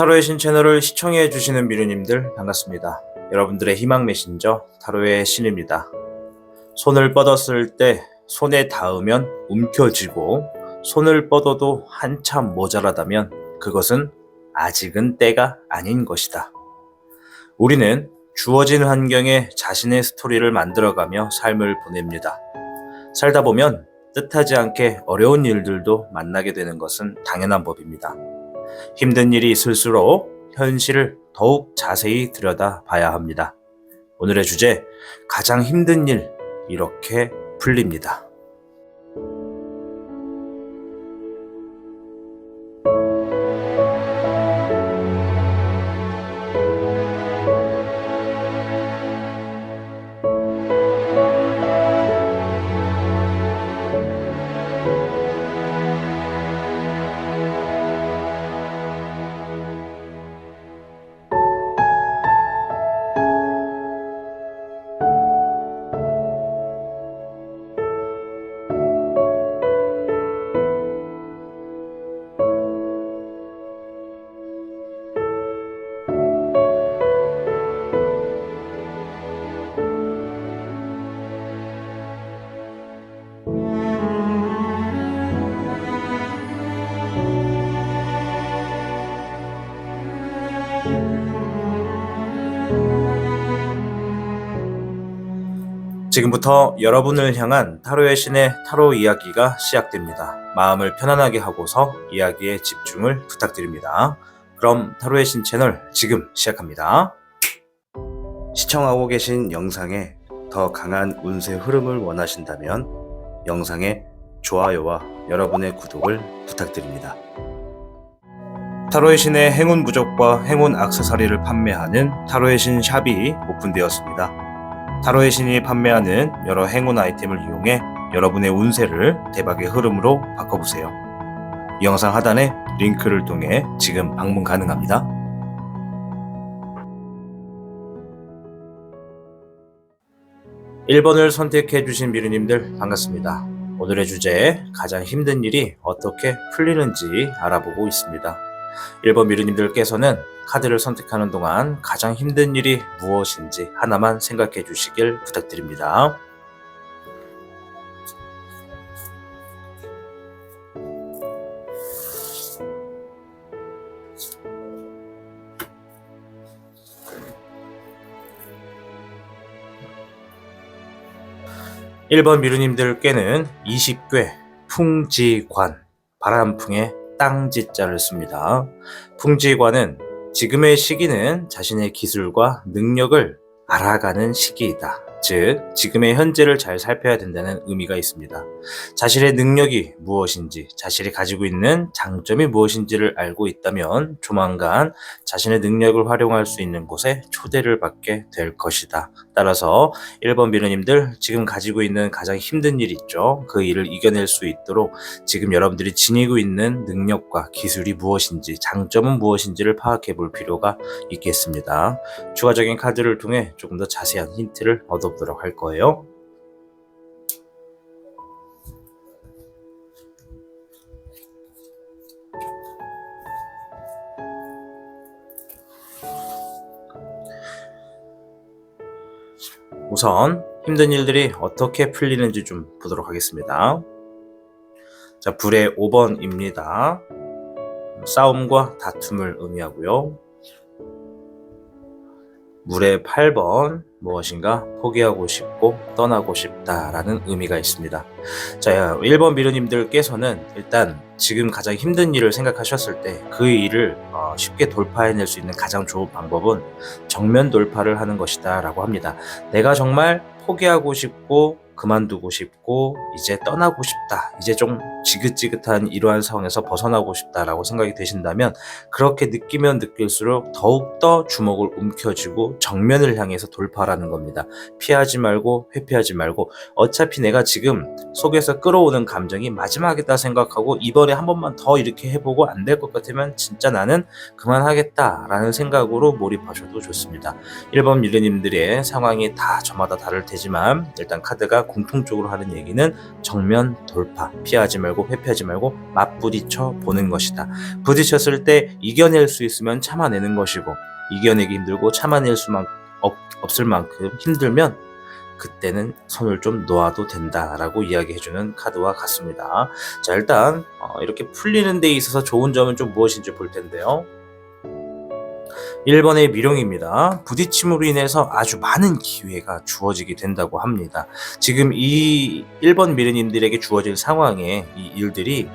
타로의 신 채널을 시청해 주시는 미르님들 반갑습니다. 여러분들의 희망 메신저 타로의 신입니다. 손을 뻗었을 때 손에 닿으면 움켜쥐고 손을 뻗어도 한참 모자라다면 그것은 아직은 때가 아닌 것이다. 우리는 주어진 환경에 자신의 스토리를 만들어가며 삶을 보냅니다. 살다 보면 뜻하지 않게 어려운 일들도 만나게 되는 것은 당연한 법입니다. 힘든 일이 있을수록 현실을 더욱 자세히 들여다봐야 합니다. 오늘의 주제, 가장 힘든 일, 이렇게 풀립니다. 지금부터 여러분을 향한 타로의 신의 타로 이야기가 시작됩니다. 마음을 편안하게 하고서 이야기에 집중을 부탁드립니다. 그럼 타로의 신 채널 지금 시작합니다. 시청하고 계신 영상에 더 강한 운세 흐름을 원하신다면 영상에 좋아요와 여러분의 구독을 부탁드립니다. 타로의 신의 행운 부적과 행운 액세서리를 판매하는 타로의 신 샵이 오픈되었습니다. 타로의 신이 판매하는 여러 행운 아이템을 이용해 여러분의 운세를 대박의 흐름으로 바꿔보세요. 이 영상 하단에 링크를 통해 지금 방문 가능합니다. (1번을) 선택해주신 미르님들 반갑습니다. 오늘의 주제, 가장 힘든 일이 어떻게 풀리는지 알아보고 있습니다. 1번 미르님들께서는 카드를 선택하는 동안 가장 힘든 일이 무엇인지 하나만 생각해 주시길 부탁드립니다. (1번) 미르님들께는 20괴 풍지관, 바람풍에 땅지자를 씁니다. 풍지관은 지금의 시기는 자신의 기술과 능력을 알아가는 시기이다. 즉, 지금의 현재를 잘 살펴야 된다는 의미가 있습니다. 자신의 능력이 무엇인지, 자신이 가지고 있는 장점이 무엇인지를 알고 있다면 조만간 자신의 능력을 활용할 수 있는 곳에 초대를 받게 될 것이다. 따라서 1번 미르님들, 지금 가지고 있는 가장 힘든 일 있죠? 그 일을 이겨낼 수 있도록 지금 여러분들이 지니고 있는 능력과 기술이 무엇인지, 장점은 무엇인지를 파악해 볼 필요가 있겠습니다. 추가적인 카드를 통해 조금 더 자세한 힌트를 얻어보도록 할 거예요. 우선 힘든 일들이 어떻게 풀리는지 좀 보도록 하겠습니다. 자, 불의 5번입니다. 싸움과 다툼을 의미하고요. 물의 8번, 무엇인가 포기하고 싶고 떠나고 싶다라는 의미가 있습니다. 자, 1번 미르님들께서는 일단 지금 가장 힘든 일을 생각하셨을 때 그 일을 쉽게 돌파해낼 수 있는 가장 좋은 방법은 정면 돌파를 하는 것이다 라고 합니다. 내가 정말 포기하고 싶고 그만두고 싶고 이제 떠나고 싶다, 이제 좀 지긋지긋한 이러한 상황에서 벗어나고 싶다라고 생각이 되신다면 그렇게 느끼면 느낄수록 더욱더 주먹을 움켜쥐고 정면을 향해서 돌파라는 겁니다. 피하지 말고 회피하지 말고, 어차피 내가 지금 속에서 끌어오는 감정이 마지막이다 생각하고 이번에 한 번만 더 이렇게 해보고 안 될 것 같으면 진짜 나는 그만하겠다라는 생각으로 몰입하셔도 좋습니다. 1번 미르님들의 상황이 다 저마다 다를 테지만 일단 카드가 공통적으로 하는 얘기는 정면 돌파, 피하지 말고 회피하지 말고 맞부딪혀 보는 것이다. 부딪혔을 때 이겨낼 수 있으면 참아내는 것이고, 이겨내기 힘들고 참아낼 수만 없을 만큼 힘들면 그때는 손을 좀 놓아도 된다라고 이야기해주는 카드와 같습니다. 자, 일단 이렇게 풀리는 데 있어서 좋은 점은 좀 무엇인지 볼 텐데요. 1번의 미령입니다. 부딪힘으로 인해서 아주 많은 기회가 주어지게 된다고 합니다. 지금 이 1번 미르님들에게 주어질 상황에 이 일들이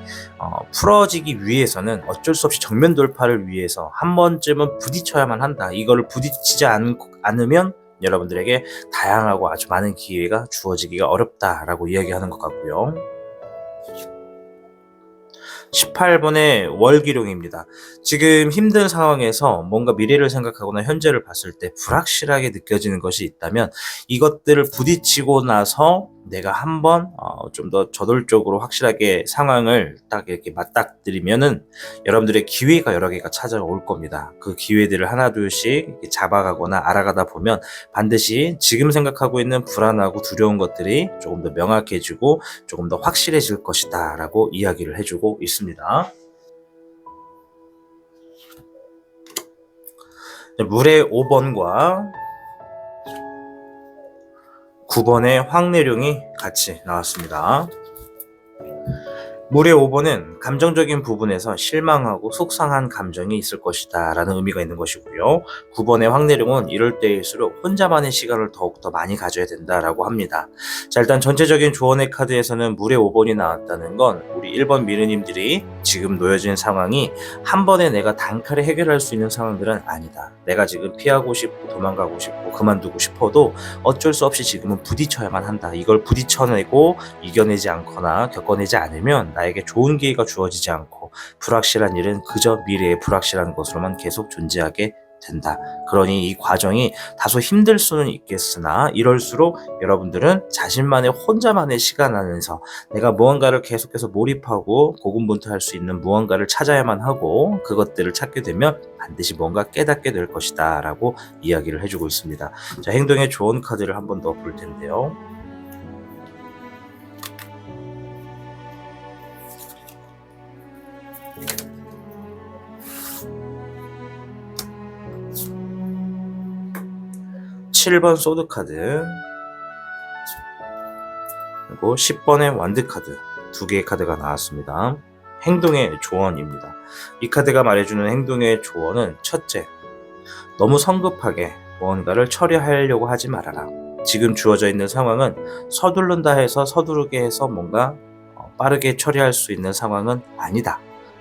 풀어지기 위해서는 어쩔 수 없이 정면 돌파를 위해서 한 번쯤은 부딪혀야만 한다. 이거를 부딪히지 않으면 여러분들에게 다양하고 아주 많은 기회가 주어지기가 어렵다라고 이야기하는 것 같고요. 18번의 월기룡입니다. 지금 힘든 상황에서 뭔가 미래를 생각하거나 현재를 봤을 때 불확실하게 느껴지는 것이 있다면 이것들을 부딪히고 나서 내가 한번 좀 더 저돌적으로 확실하게 상황을 딱 이렇게 맞닥뜨리면은 여러분들의 기회가 여러 개가 찾아올 겁니다. 그 기회들을 하나 둘씩 잡아가거나 알아가다 보면 반드시 지금 생각하고 있는 불안하고 두려운 것들이 조금 더 명확해지고 조금 더 확실해질 것이다 라고 이야기를 해주고 있습니다. 물의 5번과 9번의 황내룡이 같이 나왔습니다. 물의 5번은 감정적인 부분에서 실망하고 속상한 감정이 있을 것이다 라는 의미가 있는 것이고요. 9번의 황내룡은 이럴 때일수록 혼자만의 시간을 더욱더 많이 가져야 된다라고 합니다. 자, 일단 전체적인 조언의 카드에서는 물의 5번이 나왔다는 건 우리 1번 미르님들이 지금 놓여진 상황이 한 번에 내가 단칼에 해결할 수 있는 상황들은 아니다. 내가 지금 피하고 싶고 도망가고 싶고 그만두고 싶어도 어쩔 수 없이 지금은 부딪혀야만 한다. 이걸 부딪혀내고 이겨내지 않거나 겪어내지 않으면 나에게 좋은 기회가 주어지지 않고 불확실한 일은 그저 미래의 불확실한 것으로만 계속 존재하게 된다. 그러니 이 과정이 다소 힘들 수는 있겠으나 이럴수록 여러분들은 자신만의 혼자만의 시간 안에서 내가 무언가를 계속해서 몰입하고 고군분투할 수 있는 무언가를 찾아야만 하고 그것들을 찾게 되면 반드시 뭔가 깨닫게 될 것이다 라고 이야기를 해주고 있습니다. 자, 행동에 좋은 카드를 한 번 더 볼 텐데요. 7번 소드카드 그리고 10번의 완드카드 두 개의 카드가 나왔습니다. 행동의 조언입니다. 이 카드가 말해주는 행동의 조언은 첫째, 너무 성급하게 무언가를 처리하려고 하지 말아라. 지금 주어져 있는 상황은 서두른다 해서 서두르게 해서 뭔가 빠르게 처리할 수 있는 상황은 아니다.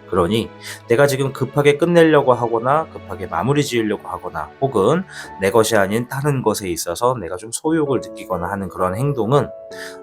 그러니 내가 지금 급하게 끝내려고 하거나 급하게 마무리 지으려고 하거나 혹은 내 것이 아닌 다른 것에 있어서 내가 좀 소욕을 느끼거나 하는 그런 행동은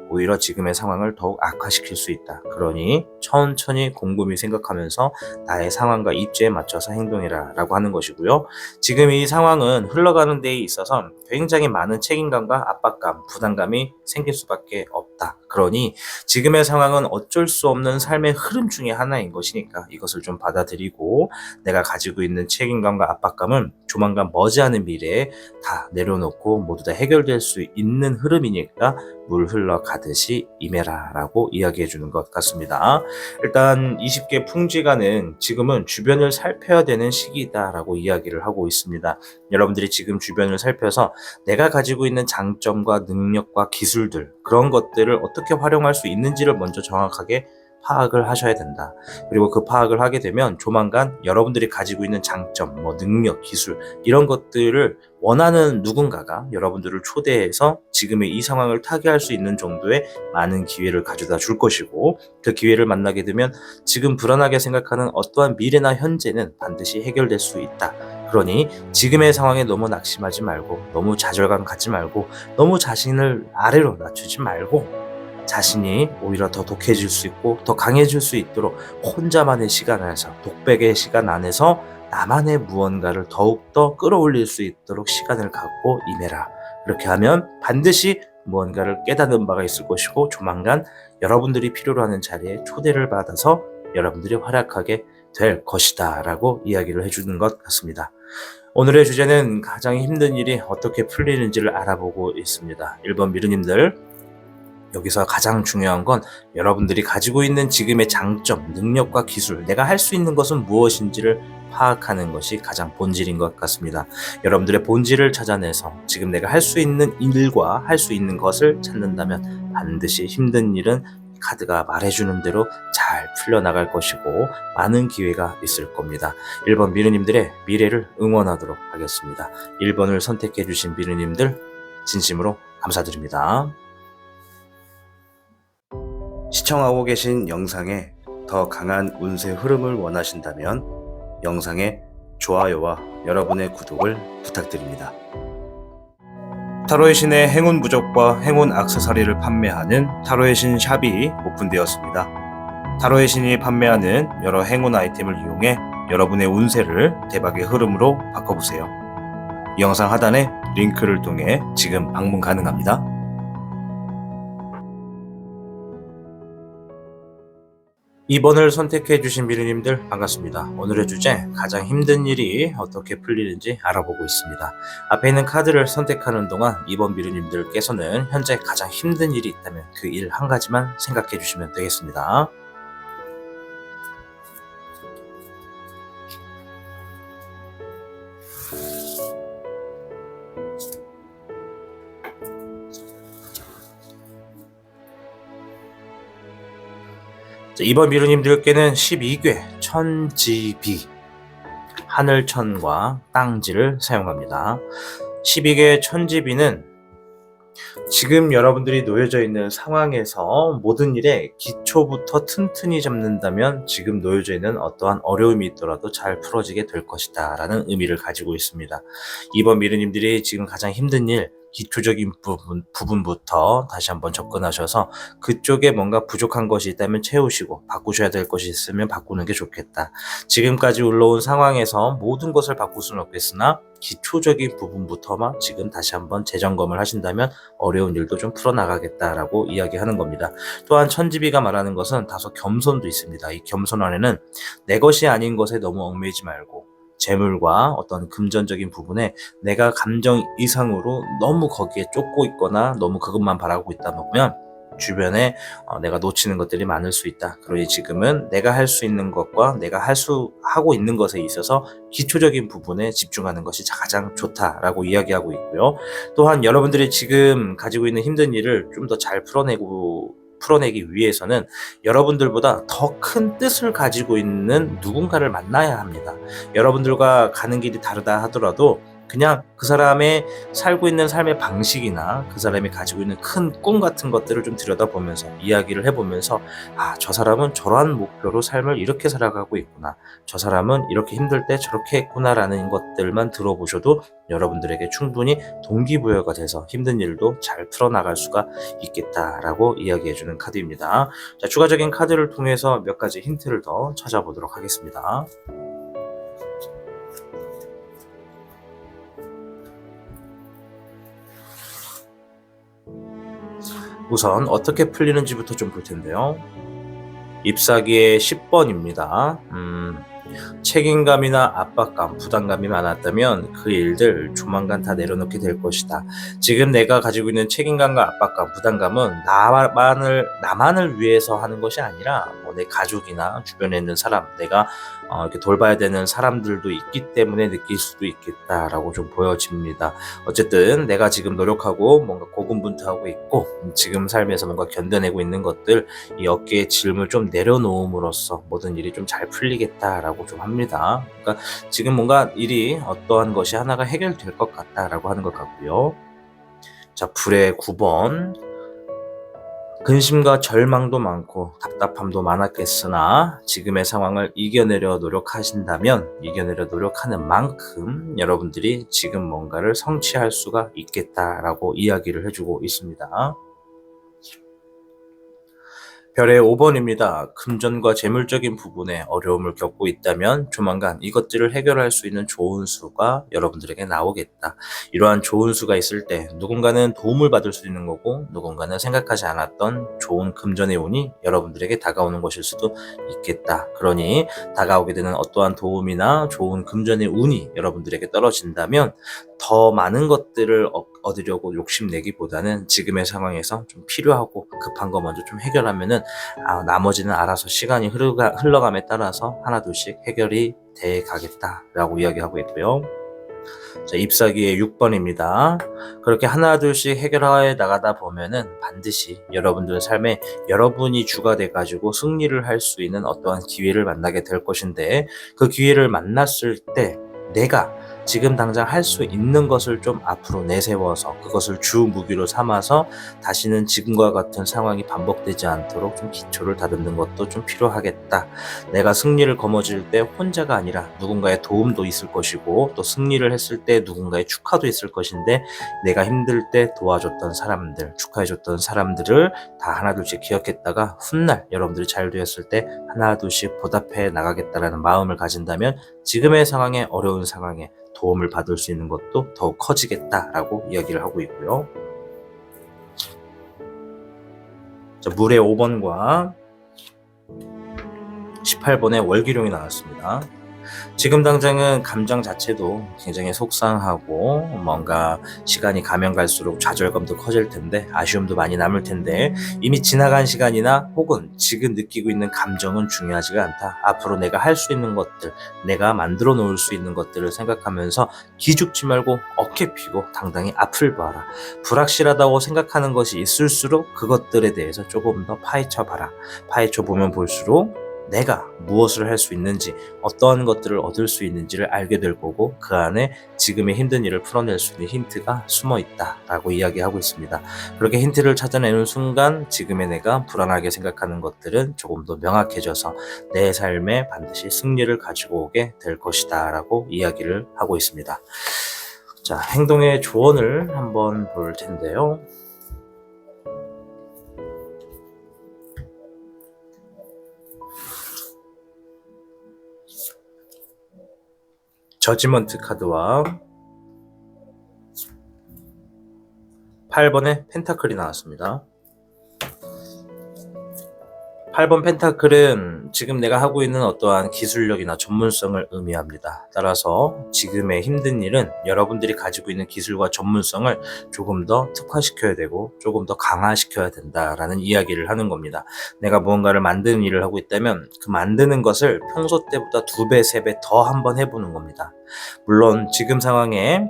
오히려 지금의 상황을 더욱 악화시킬 수 있다. 그러니 천천히 곰곰이 생각하면서 나의 상황과 입지에 맞춰서 행동해라 라고 하는 것이고요. 지금 이 상황은 흘러가는 데에 있어서 굉장히 많은 책임감과 압박감, 부담감이 생길 수밖에 없다. 그러니 지금의 상황은 어쩔 수 없는 삶의 흐름 중에 하나인 것이니까 이것을 좀 받아들이고 내가 가지고 있는 책임감과 압박감은 조만간 머지않은 미래에 다 내려놓고 모두 다 해결될 수 있는 흐름이니까 물 흘러가듯이 임해라 라고 이야기해 주는 것 같습니다. 일단 20개 풍지가는 지금은 주변을 살펴야 되는 시기이다 라고 이야기를 하고 있습니다. 여러분들이 지금 주변을 살펴서 내가 가지고 있는 장점과 능력과 기술들 그런 것들을 어떻게 활용할 수 있는지를 먼저 정확하게 파악을 하셔야 된다. 그리고 그 파악을 하게 되면 조만간 여러분들이 가지고 있는 장점, 능력, 기술 이런 것들을 원하는 누군가가 여러분들을 초대해서 지금의 이 상황을 타개할 수 있는 정도의 많은 기회를 가져다 줄 것이고 그 기회를 만나게 되면 지금 불안하게 생각하는 어떠한 미래나 현재는 반드시 해결될 수 있다. 그러니 지금의 상황에 너무 낙심하지 말고 너무 좌절감 갖지 말고 너무 자신을 아래로 낮추지 말고 자신이 오히려 더 독해질 수 있고 더 강해질 수 있도록 혼자만의 시간 안에서 독백의 시간 안에서 나만의 무언가를 더욱더 끌어올릴 수 있도록 시간을 갖고 임해라. 그렇게 하면 반드시 무언가를 깨닫는 바가 있을 것이고 조만간 여러분들이 필요로 하는 자리에 초대를 받아서 여러분들이 활약하게 될 것이다 라고 이야기를 해주는 것 같습니다. 오늘의 주제는 가장 힘든 일이 어떻게 풀리는지를 알아보고 있습니다. 1번 미르님들 여기서 가장 중요한 건 여러분들이 가지고 있는 지금의 장점, 능력과 기술, 내가 할 수 있는 것은 무엇인지를 파악하는 것이 가장 본질인 것 같습니다. 여러분들의 본질을 찾아내서 지금 내가 할 수 있는 일과 할 수 있는 것을 찾는다면 반드시 힘든 일은 카드가 말해주는 대로 잘 풀려나갈 것이고 많은 기회가 있을 겁니다. 1번 미르님들의 미래를 응원하도록 하겠습니다. 1번을 선택해주신 미르님들 진심으로 감사드립니다. 시청하고 계신 영상에 더 강한 운세 흐름을 원하신다면 영상에 좋아요와 여러분의 구독을 부탁드립니다. 타로의 신의 행운 부적과 행운 액세서리를 판매하는 타로의 신 샵이 오픈되었습니다. 타로의 신이 판매하는 여러 행운 아이템을 이용해 여러분의 운세를 대박의 흐름으로 바꿔보세요. 이 영상 하단에 링크를 통해 지금 방문 가능합니다. 2번을 선택해주신 미르님들 반갑습니다. 오늘의 주제, 가장 힘든 일이 어떻게 풀리는지 알아보고 있습니다. 앞에 있는 카드를 선택하는 동안 2번 미르님들께서는 현재 가장 힘든 일이 있다면 그 일 한 가지만 생각해주시면 되겠습니다. 자, 2번 미르님들께는 12괴 천지비, 하늘천과 땅지를 사용합니다. 12개 천지비는 지금 여러분들이 놓여져 있는 상황에서 모든 일에 기초부터 튼튼히 잡는다면 지금 놓여져 있는 어떠한 어려움이 있더라도 잘 풀어지게 될 것이다 라는 의미를 가지고 있습니다. 2번 미르님들이 지금 가장 힘든 일, 기초적인 부분부터 다시 한번 접근하셔서 그쪽에 뭔가 부족한 것이 있다면 채우시고 바꾸셔야 될 것이 있으면 바꾸는 게 좋겠다. 지금까지 올라온 상황에서 모든 것을 바꿀 수는 없겠으나 기초적인 부분부터만 지금 다시 한번 재점검을 하신다면 어려운 일도 좀 풀어나가겠다라고 이야기하는 겁니다. 또한 천지비가 말하는 것은 다소 겸손도 있습니다. 이 겸손 안에는 내 것이 아닌 것에 너무 얽매이지 말고 재물과 어떤 금전적인 부분에 내가 감정 이상으로 너무 거기에 쫓고 있거나 너무 그것만 바라고 있다 보면 주변에 내가 놓치는 것들이 많을 수 있다. 그러니 지금은 내가 할 수 있는 것과 내가 하고 있는 것에 있어서 기초적인 부분에 집중하는 것이 가장 좋다라고 이야기하고 있고요. 또한 여러분들이 지금 가지고 있는 힘든 일을 좀 더 잘 풀어내기 위해서는 여러분들보다 더 큰 뜻을 가지고 있는 누군가를 만나야 합니다. 여러분들과 가는 길이 다르다 하더라도 그냥 그 사람의 살고 있는 삶의 방식이나 그 사람이 가지고 있는 큰 꿈 같은 것들을 좀 들여다보면서 이야기를 해보면서 저 사람은 저러한 목표로 삶을 이렇게 살아가고 있구나, 저 사람은 이렇게 힘들 때 저렇게 했구나라는 것들만 들어보셔도 여러분들에게 충분히 동기부여가 돼서 힘든 일도 잘 풀어나갈 수가 있겠다라고 이야기해주는 카드입니다. 자, 추가적인 카드를 통해서 몇 가지 힌트를 더 찾아보도록 하겠습니다. 우선 어떻게 풀리는지부터 좀 볼 텐데요. 잎사귀의 10번입니다. 책임감이나 압박감, 부담감이 많았다면 그 일들 조만간 다 내려놓게 될 것이다. 지금 내가 가지고 있는 책임감과 압박감, 부담감은 나만을 위해서 하는 것이 아니라 내 가족이나 주변에 있는 사람, 내가 이렇게 돌봐야 되는 사람들도 있기 때문에 느낄 수도 있겠다라고 좀 보여집니다. 어쨌든 내가 지금 노력하고 뭔가 고군분투하고 있고 지금 삶에서 뭔가 견뎌내고 있는 것들, 이 어깨의 짐을 좀 내려놓음으로써 모든 일이 좀 잘 풀리겠다라고 좀 합니다. 그러니까 지금 뭔가 일이 어떠한 것이 하나가 해결될 것 같다라고 하는 것 같고요. 자, 불의 9번. 근심과 절망도 많고 답답함도 많았겠으나 지금의 상황을 이겨내려 노력하는 만큼 여러분들이 지금 뭔가를 성취할 수가 있겠다라고 이야기를 해주고 있습니다. 별의 5번입니다. 금전과 재물적인 부분에 어려움을 겪고 있다면 조만간 이것들을 해결할 수 있는 좋은 수가 여러분들에게 나오겠다. 이러한 좋은 수가 있을 때 누군가는 도움을 받을 수 있는 거고 누군가는 생각하지 않았던 좋은 금전의 운이 여러분들에게 다가오는 것일 수도 있겠다. 그러니 다가오게 되는 어떠한 도움이나 좋은 금전의 운이 여러분들에게 떨어진다면 더 많은 것들을 얻으려고 욕심내기보다는 지금의 상황에서 좀 필요하고 급한 거 먼저 좀 해결하면은 나머지는 알아서 시간이 흘러감에 따라서 하나둘씩 해결이 돼 가겠다라고 이야기하고 있고요. 자, 잎사귀의 6번입니다. 그렇게 하나둘씩 해결해 나가다 보면은 반드시 여러분들 삶에 여러분이 주가 돼가지고 승리를 할 수 있는 어떠한 기회를 만나게 될 것인데, 그 기회를 만났을 때 내가 지금 당장 할 수 있는 것을 좀 앞으로 내세워서 그것을 주 무기로 삼아서 다시는 지금과 같은 상황이 반복되지 않도록 좀 기초를 다듬는 것도 좀 필요하겠다. 내가 승리를 거머쥘 때 혼자가 아니라 누군가의 도움도 있을 것이고, 또 승리를 했을 때 누군가의 축하도 있을 것인데, 내가 힘들 때 도와줬던 사람들, 축하해줬던 사람들을 다 하나둘씩 기억했다가 훗날 여러분들이 잘 되었을 때 하나둘씩 보답해 나가겠다라는 마음을 가진다면 지금의 상황에, 어려운 상황에 도움을 받을 수 있는 것도 더욱 커지겠다라고 이야기를 하고 있고요. 자, 물의 5번과 18번의 월기룡이 나왔습니다. 지금 당장은 감정 자체도 굉장히 속상하고 뭔가 시간이 가면 갈수록 좌절감도 커질 텐데, 아쉬움도 많이 남을 텐데, 이미 지나간 시간이나 혹은 지금 느끼고 있는 감정은 중요하지가 않다. 앞으로 내가 할 수 있는 것들, 내가 만들어 놓을 수 있는 것들을 생각하면서 기죽지 말고 어깨 피고 당당히 앞을 봐라. 불확실하다고 생각하는 것이 있을수록 그것들에 대해서 조금 더 파헤쳐 봐라. 파헤쳐 보면 볼수록 내가 무엇을 할 수 있는지, 어떠한 것들을 얻을 수 있는지를 알게 될 거고, 그 안에 지금의 힘든 일을 풀어낼 수 있는 힌트가 숨어 있다라고 이야기하고 있습니다. 그렇게 힌트를 찾아내는 순간 지금의 내가 불안하게 생각하는 것들은 조금 더 명확해져서 내 삶에 반드시 승리를 가지고 오게 될 것이다 라고 이야기를 하고 있습니다. 자, 행동의 조언을 한번 볼 텐데요. 저지먼트 카드와 8번의 펜타클이 나왔습니다. 8번 펜타클은 지금 내가 하고 있는 어떠한 기술력이나 전문성을 의미합니다. 따라서 지금의 힘든 일은 여러분들이 가지고 있는 기술과 전문성을 조금 더 특화시켜야 되고 조금 더 강화시켜야 된다라는 이야기를 하는 겁니다. 내가 무언가를 만드는 일을 하고 있다면 그 만드는 것을 평소 때보다 2배, 3배 더 한번 해보는 겁니다. 물론 지금 상황에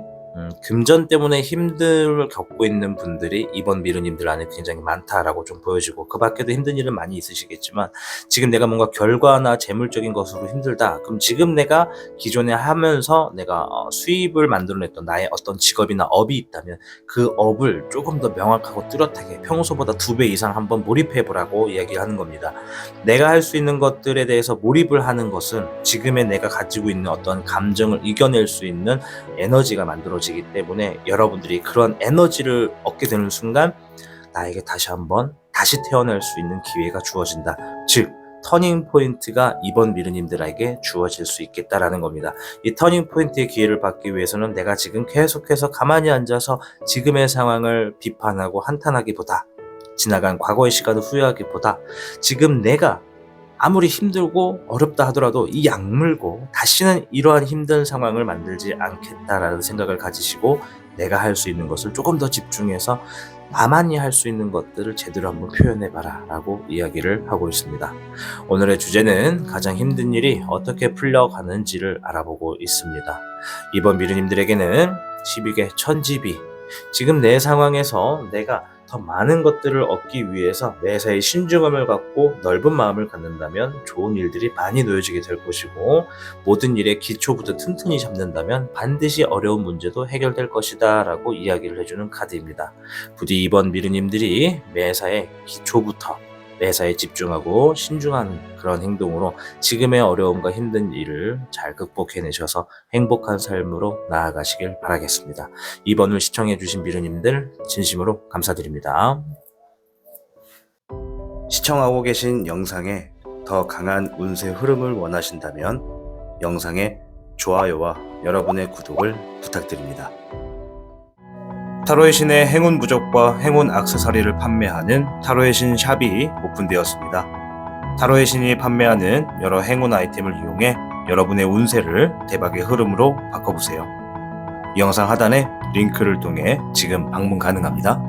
금전 때문에 힘듦을 겪고 있는 분들이 이번 미르님들 안에 굉장히 많다라고 좀 보여지고, 그 밖에도 힘든 일은 많이 있으시겠지만, 지금 내가 뭔가 결과나 재물적인 것으로 힘들다. 그럼 지금 내가 기존에 하면서 내가 수입을 만들어냈던 나의 어떤 직업이나 업이 있다면 그 업을 조금 더 명확하고 뚜렷하게 평소보다 2배 이상 한번 몰입해보라고 이야기하는 겁니다. 내가 할 수 있는 것들에 대해서 몰입을 하는 것은 지금의 내가 가지고 있는 어떤 감정을 이겨낼 수 있는 에너지가 만들어지기 때문에, 여러분들이 그런 에너지를 얻게 되는 순간 나에게 다시 태어날 수 있는 기회가 주어진다. 즉 터닝 포인트가 이번 미르님들에게 주어질 수 있겠다라는 겁니다. 이 터닝 포인트의 기회를 받기 위해서는 내가 지금 계속해서 가만히 앉아서 지금의 상황을 비판하고 한탄하기보다, 지나간 과거의 시간을 후회하기보다, 지금 내가 아무리 힘들고 어렵다 하더라도 이 약물고 다시는 이러한 힘든 상황을 만들지 않겠다라는 생각을 가지시고, 내가 할 수 있는 것을 조금 더 집중해서 나만이 할 수 있는 것들을 제대로 한번 표현해봐라 라고 이야기를 하고 있습니다. 오늘의 주제는 가장 힘든 일이 어떻게 풀려가는지를 알아보고 있습니다. 이번 미르님들에게는 12개 천지비, 지금 내 상황에서 내가 더 많은 것들을 얻기 위해서 매사에 신중함을 갖고 넓은 마음을 갖는다면 좋은 일들이 많이 놓여지게 될 것이고, 모든 일의 기초부터 튼튼히 잡는다면 반드시 어려운 문제도 해결될 것이다 라고 이야기를 해주는 카드입니다. 부디 이번 미르님들이 매사에 기초부터 매사에 집중하고 신중한 그런 행동으로 지금의 어려움과 힘든 일을 잘 극복해내셔서 행복한 삶으로 나아가시길 바라겠습니다. 이번을 시청해주신 미르님들 진심으로 감사드립니다. 시청하고 계신 영상에 더 강한 운세 흐름을 원하신다면 영상에 좋아요와 여러분의 구독을 부탁드립니다. 타로의 신의 행운 부적과 행운 액세서리를 판매하는 타로의 신 샵이 오픈되었습니다. 타로의 신이 판매하는 여러 행운 아이템을 이용해 여러분의 운세를 대박의 흐름으로 바꿔보세요. 이 영상 하단에 링크를 통해 지금 방문 가능합니다.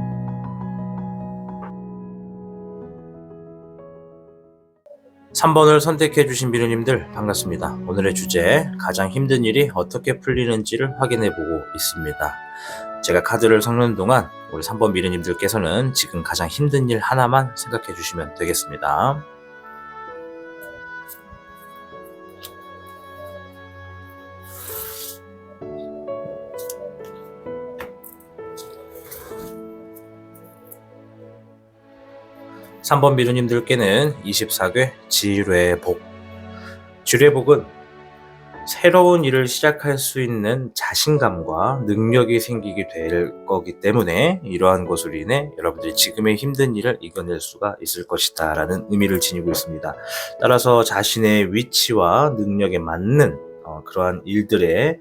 3번을 선택해주신 미르님들 반갑습니다. 오늘의 주제, 가장 힘든 일이 어떻게 풀리는지를 확인해보고 있습니다. 제가 카드를 섞는 동안 우리 3번 미르님들께서는 지금 가장 힘든 일 하나만 생각해주시면 되겠습니다. (3번) 미르님들께는 24개 지뢰복. 지뢰복은 새로운 일을 시작할 수 있는 자신감과 능력이 생기게 될 거기 때문에 이러한 것으로 인해 여러분들이 지금의 힘든 일을 이겨낼 수가 있을 것이다 라는 의미를 지니고 있습니다. 따라서 자신의 위치와 능력에 맞는 그러한 일들에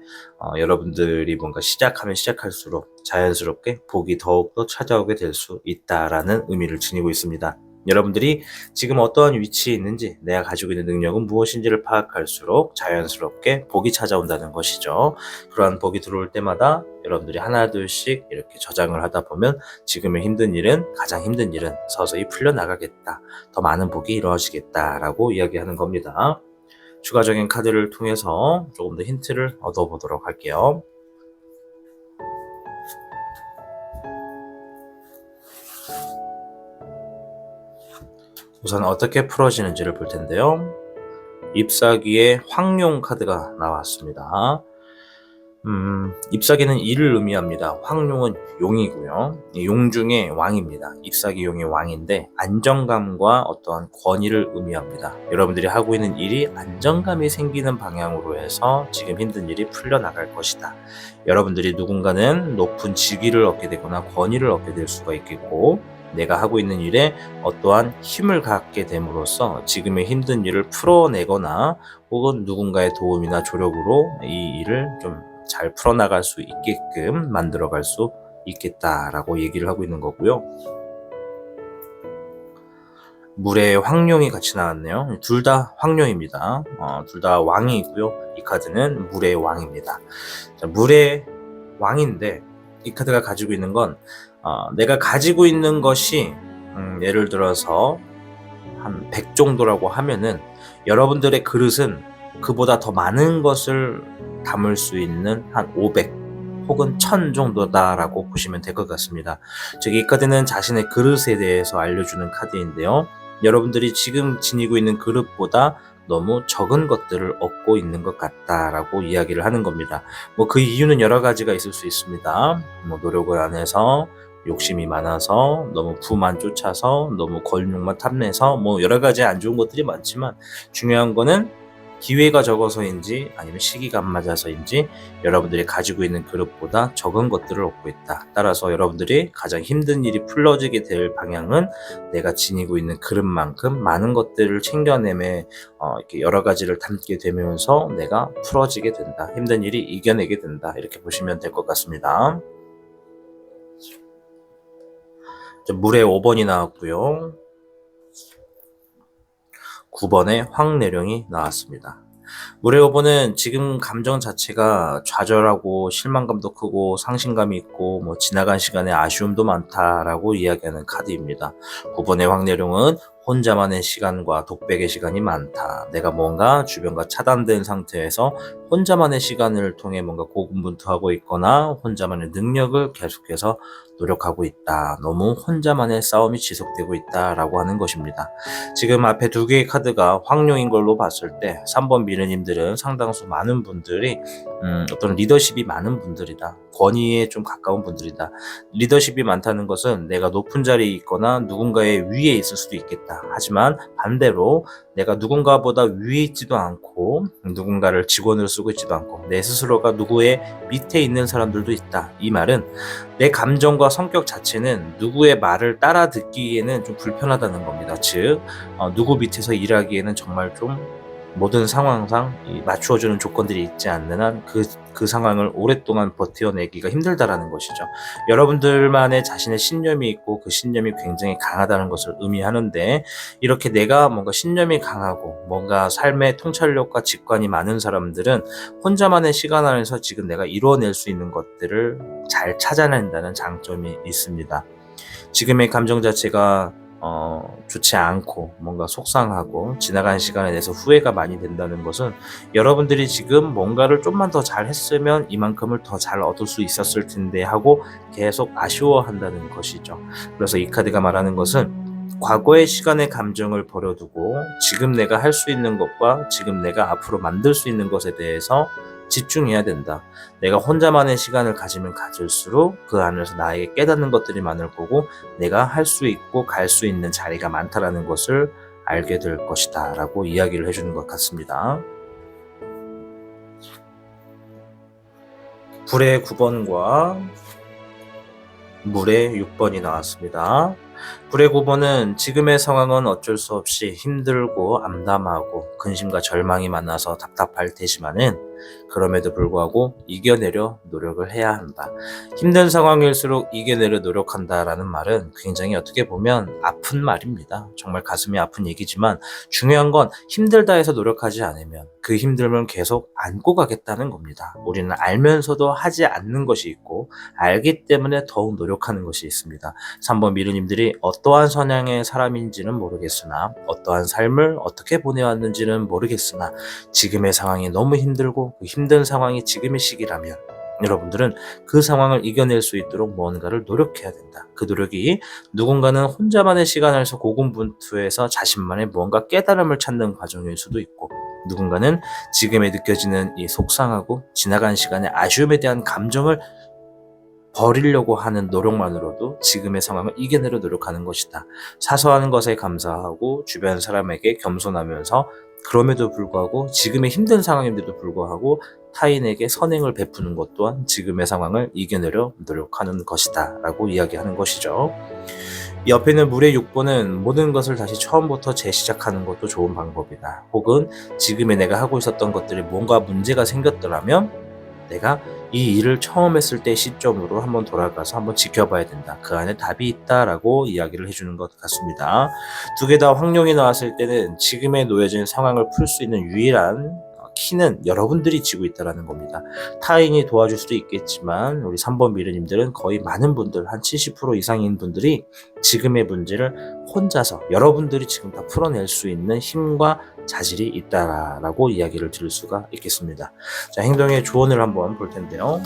여러분들이 뭔가 시작하면 시작할수록 자연스럽게 복이 더욱더 찾아오게 될 수 있다라는 의미를 지니고 있습니다. 여러분들이 지금 어떠한 위치에 있는지, 내가 가지고 있는 능력은 무엇인지를 파악할수록 자연스럽게 복이 찾아온다는 것이죠. 그러한 복이 들어올 때마다 여러분들이 하나 둘씩 이렇게 저장을 하다 보면 지금의 힘든 일은, 가장 힘든 일은 서서히 풀려나가겠다, 더 많은 복이 이루어지겠다라고 이야기하는 겁니다. 추가적인 카드를 통해서 조금 더 힌트를 얻어보도록 할게요. 우선 어떻게 풀어지는지를 볼 텐데요. 잎사귀의 황룡 카드가 나왔습니다. 잎사귀는 이를 의미합니다. 황룡은 용이고요. 용 중에 왕입니다. 잎사귀 용의 왕인데 안정감과 어떠한 권위를 의미합니다. 여러분들이 하고 있는 일이 안정감이 생기는 방향으로 해서 지금 힘든 일이 풀려나갈 것이다. 여러분들이 누군가는 높은 직위를 얻게 되거나 권위를 얻게 될 수가 있겠고, 내가 하고 있는 일에 어떠한 힘을 갖게 됨으로써 지금의 힘든 일을 풀어내거나 혹은 누군가의 도움이나 조력으로 이 일을 좀 잘 풀어나갈 수 있게끔 만들어갈 수 있겠다라고 얘기를 하고 있는 거고요. 물의 황룡이 같이 나왔네요. 둘 다 황룡입니다. 둘 다 왕이고요. 이 카드는 물의 왕입니다. 자, 물의 왕인데 이 카드가 가지고 있는 건 내가 가지고 있는 것이 예를 들어서 한 100 정도라고 하면은 여러분들의 그릇은 그보다 더 많은 것을 담을 수 있는 한 500 혹은 1000 정도다라고 보시면 될 것 같습니다. 즉, 이 카드는 자신의 그릇에 대해서 알려주는 카드인데요. 여러분들이 지금 지니고 있는 그릇보다 너무 적은 것들을 얻고 있는 것 같다라고 이야기를 하는 겁니다. 그 이유는 여러 가지가 있을 수 있습니다. 노력을 안 해서, 욕심이 많아서, 너무 부만 쫓아서, 너무 권력만 탐내서, 여러 가지 안 좋은 것들이 많지만 중요한 거는 기회가 적어서인지 아니면 시기가 안 맞아서인지 여러분들이 가지고 있는 그릇보다 적은 것들을 얻고 있다. 따라서 여러분들이 가장 힘든 일이 풀어지게 될 방향은 내가 지니고 있는 그릇만큼 많은 것들을 챙겨내며 이렇게 여러 가지를 담게 되면서 내가 풀어지게 된다. 힘든 일이 이겨내게 된다. 이렇게 보시면 될 것 같습니다. 물의 5번이 나왔고요. 9번에 황내령이 나왔습니다. 물의 5번은 지금 감정 자체가 좌절하고 실망감도 크고 상심감이 있고 지나간 시간에 아쉬움도 많다라고 이야기하는 카드입니다. 9번의 황내령은 혼자만의 시간과 독백의 시간이 많다. 내가 뭔가 주변과 차단된 상태에서 혼자만의 시간을 통해 뭔가 고군분투하고 있거나 혼자만의 능력을 계속해서 노력하고 있다. 너무 혼자만의 싸움이 지속되고 있다라고 하는 것입니다. 지금 앞에 두 개의 카드가 황룡인 걸로 봤을 때 3번 미르님들은 상당수 많은 분들이 어떤 리더십이 많은 분들이다. 권위에 좀 가까운 분들이다. 리더십이 많다는 것은 내가 높은 자리에 있거나 누군가의 위에 있을 수도 있겠다. 하지만 반대로 내가 누군가보다 위에 있지도 않고 누군가를 직원으로 쓰고 있지도 않고 내 스스로가 누구의 밑에 있는 사람들도 있다. 이 말은 내 감정과 성격 자체는 누구의 말을 따라 듣기에는 좀 불편하다는 겁니다. 즉 누구 밑에서 일하기에는 정말 좀 모든 상황상 이 맞추어주는 조건들이 있지 않는 한 그 상황을 오랫동안 버텨내기가 힘들다라는 것이죠. 여러분들만의 자신의 신념이 있고 그 신념이 굉장히 강하다는 것을 의미하는데, 이렇게 내가 뭔가 신념이 강하고 뭔가 삶의 통찰력과 직관이 많은 사람들은 혼자만의 시간 안에서 지금 내가 이루어낼 수 있는 것들을 잘 찾아낸다는 장점이 있습니다. 지금의 감정 자체가 좋지 않고 뭔가 속상하고 지나간 시간에 대해서 후회가 많이 된다는 것은, 여러분들이 지금 뭔가를 좀만 더 잘했으면 이만큼을 더 잘 얻을 수 있었을 텐데 하고 계속 아쉬워한다는 것이죠. 그래서 이 카드가 말하는 것은, 과거의 시간의 감정을 버려두고 지금 내가 할 수 있는 것과 지금 내가 앞으로 만들 수 있는 것에 대해서 집중해야 된다. 내가 혼자만의 시간을 가지면 가질수록 그 안에서 나에게 깨닫는 것들이 많을 거고, 내가 할 수 있고 갈 수 있는 자리가 많다라는 것을 알게 될 것이다 라고 이야기를 해주는 것 같습니다. 불의 9번과 물의 6번이 나왔습니다. 불의 9번은 지금의 상황은 어쩔 수 없이 힘들고 암담하고 근심과 절망이 많아서 답답할 테지만은, 그럼에도 불구하고 이겨내려 노력을 해야 한다. 힘든 상황일수록 이겨내려 노력한다라는 말은 굉장히 어떻게 보면 아픈 말입니다. 정말 가슴이 아픈 얘기지만, 중요한 건 힘들다 해서 노력하지 않으면 그 힘듦을 계속 안고 가겠다는 겁니다. 우리는 알면서도 하지 않는 것이 있고, 알기 때문에 더욱 노력하는 것이 있습니다. 3번 미르님들이 어떠한 성향의 사람인지는 모르겠으나, 어떠한 삶을 어떻게 보내왔는지는 모르겠으나, 지금의 상황이 너무 힘들고 그 힘든 상황이 지금의 시기라면 여러분들은 그 상황을 이겨낼 수 있도록 뭔가를 노력해야 된다. 그 노력이 누군가는 혼자만의 시간에서 고군분투해서 자신만의 뭔가 깨달음을 찾는 과정일 수도 있고, 누군가는 지금에 느껴지는 이 속상하고 지나간 시간의 아쉬움에 대한 감정을 버리려고 하는 노력만으로도 지금의 상황을 이겨내려 노력하는 것이다. 사소한 것에 감사하고 주변 사람에게 겸손하면서, 그럼에도 불구하고 지금의 힘든 상황인데도 불구하고 타인에게 선행을 베푸는 것 또한 지금의 상황을 이겨내려 노력하는 것이다 라고 이야기하는 것이죠. 옆에 있는 물의 6번은 모든 것을 다시 처음부터 재시작하는 것도 좋은 방법이다. 혹은 지금의 내가 하고 있었던 것들이 뭔가 문제가 생겼더라면 내가 이 일을 처음 했을 때 시점으로 한번 돌아가서 한번 지켜봐야 된다. 그 안에 답이 있다라고 이야기를 해주는 것 같습니다. 두 개 다 황룡이 나왔을 때는 지금의 놓여진 상황을 풀 수 있는 유일한 키는 여러분들이 쥐고 있다는 겁니다. 타인이 도와줄 수도 있겠지만 우리 3번 미르님들은 거의 많은 분들, 한 70% 이상인 분들이 지금의 문제를 혼자서 여러분들이 지금 다 풀어낼 수 있는 힘과 자질이 있다라고 이야기를 드릴 수가 있겠습니다. 자, 행동의 조언을 한번 볼 텐데요.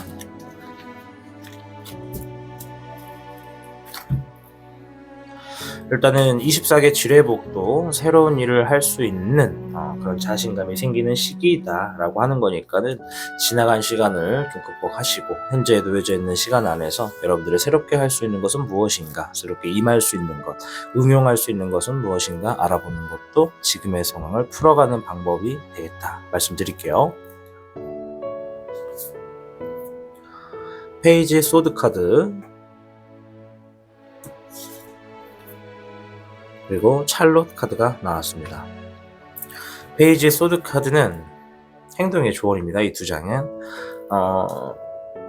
일단은 24개 지뢰복도 새로운 일을 할 수 있는 그런 자신감이 생기는 시기다라고 하는 거니까는, 지나간 시간을 좀 극복하시고 현재에 놓여져 있는 시간 안에서 여러분들이 새롭게 할 수 있는 것은 무엇인가, 새롭게 임할 수 있는 것, 응용할 수 있는 것은 무엇인가 알아보는 것도 지금의 상황을 풀어가는 방법이 되겠다 말씀드릴게요. 페이지 소드 카드, 그리고 찰롯 카드가 나왔습니다. 페이지 소드 카드는 행동의 조언입니다. 이 두 장은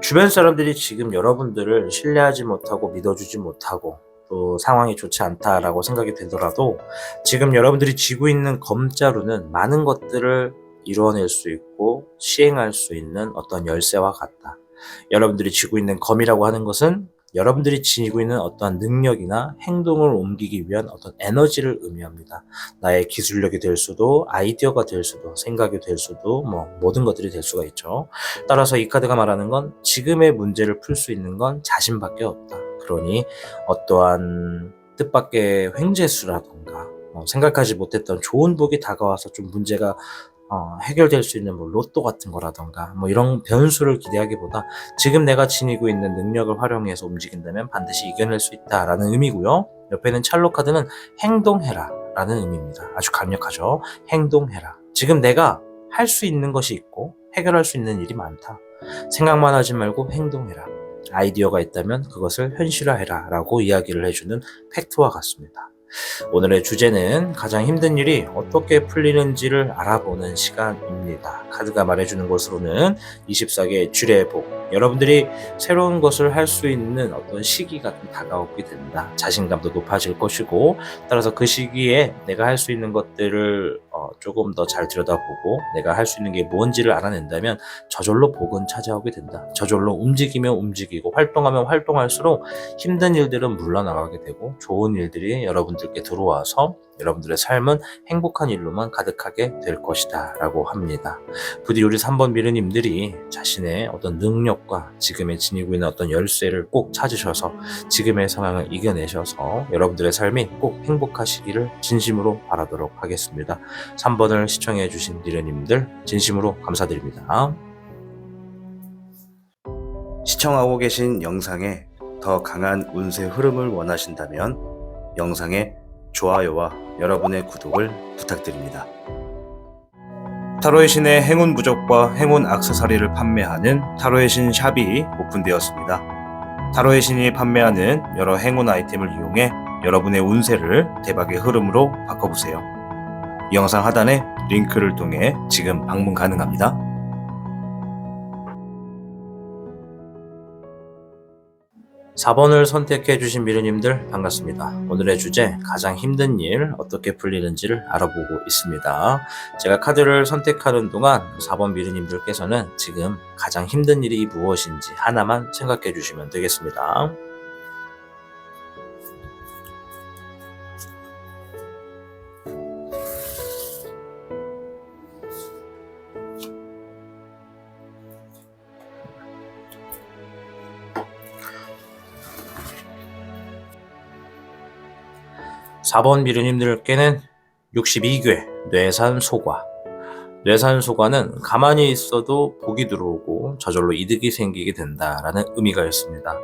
주변 사람들이 지금 여러분들을 신뢰하지 못하고 믿어주지 못하고 또 상황이 좋지 않다라고 생각이 되더라도, 지금 여러분들이 쥐고 있는 검자루는 많은 것들을 이루어낼 수 있고 시행할 수 있는 어떤 열쇠와 같다. 여러분들이 쥐고 있는 검이라고 하는 것은 여러분들이 지니고 있는 어떠한 능력이나 행동을 옮기기 위한 어떤 에너지를 의미합니다. 나의 기술력이 될 수도, 아이디어가 될 수도, 생각이 될 수도, 모든 것들이 될 수가 있죠. 따라서 이 카드가 말하는 건 지금의 문제를 풀 수 있는 건 자신밖에 없다. 그러니 어떠한 뜻밖의 횡재수라던가 생각하지 못했던 좋은 복이 다가와서 좀 문제가 해결될 수 있는 로또 같은 거라던가 이런 변수를 기대하기보다 지금 내가 지니고 있는 능력을 활용해서 움직인다면 반드시 이겨낼 수 있다라는 의미고요. 옆에 있는 찰롯 카드는 행동해라 라는 의미입니다. 아주 강력하죠. 행동해라. 지금 내가 할 수 있는 것이 있고 해결할 수 있는 일이 많다. 생각만 하지 말고 행동해라. 아이디어가 있다면 그것을 현실화해라 라고 이야기를 해주는 팩트와 같습니다. 오늘의 주제는 가장 힘든 일이 어떻게 풀리는지를 알아보는 시간입니다. 카드가 말해주는 것으로는 24개 주례의 복, 여러분들이 새로운 것을 할 수 있는 어떤 시기가 좀 다가오게 된다. 자신감도 높아질 것이고, 따라서 그 시기에 내가 할 수 있는 것들을 조금 더 잘 들여다보고 내가 할 수 있는 게 뭔지를 알아낸다면 저절로 복은 찾아오게 된다. 저절로 움직이면 움직이고 활동하면 활동할수록 힘든 일들은 물러나가게 되고 좋은 일들이 여러분들께 들어와서 여러분들의 삶은 행복한 일로만 가득하게 될 것이다 라고 합니다. 부디 우리 3번 미르님들이 자신의 어떤 능력과 지금에 지니고 있는 어떤 열쇠를 꼭 찾으셔서 지금의 상황을 이겨내셔서 여러분들의 삶이 꼭 행복하시기를 진심으로 바라도록 하겠습니다. 3번을 시청해 주신 미르님들 진심으로 감사드립니다. 시청하고 계신 영상에 더 강한 운세 흐름을 원하신다면 영상에 좋아요와 여러분의 구독을 부탁드립니다. 타로의 신의 행운 부적과 행운 액세서리를 판매하는 타로의 신 샵이 오픈되었습니다. 타로의 신이 판매하는 여러 행운 아이템을 이용해 여러분의 운세를 대박의 흐름으로 바꿔보세요. 이 영상 하단에 링크를 통해 지금 방문 가능합니다. 4번을 선택해 주신 미르님들 반갑습니다. 오늘의 주제 가장 힘든 일 어떻게 풀리는지를 알아보고 있습니다. 제가 카드를 선택하는 동안 4번 미르님들께서는 지금 가장 힘든 일이 무엇인지 하나만 생각해 주시면 되겠습니다. (4번) 미르님들께는 62궤 뇌산소과. 뇌산소과는 가만히 있어도 복이 들어오고 저절로 이득이 생기게 된다라는 의미가 있습니다.